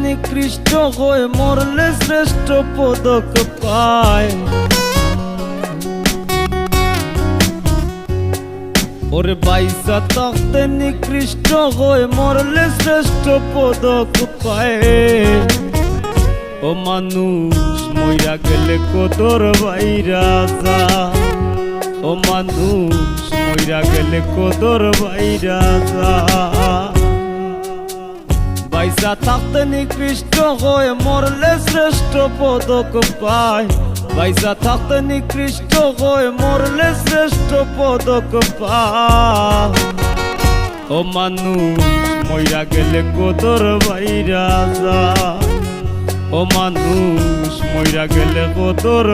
নিকৃষ্ট হয়ে মরলে শ্রেষ্ঠ পদক পায়। ওরে বাইসা থাকতে নিকৃষ্ট হয়ে মরলে শ্রেষ্ঠ পদক পায়। ও মানুষ মইরা গেলে কদর বাইরা যা, ও মানুষ মইরা গেলে কদর বাইরা যা। বাইসা থাকতে নিকৃষ্ট হয়ে মরলে শ্রেষ্ঠ পদক পায়। বাইসা থাকতে নিকৃষ্ট হয়ে মরলে শ্রেষ্ঠ পদক পায়। ও মানুষ মইরা গেলে কদর বাইরা যা, ও মানুষ মইরা গেলে কদর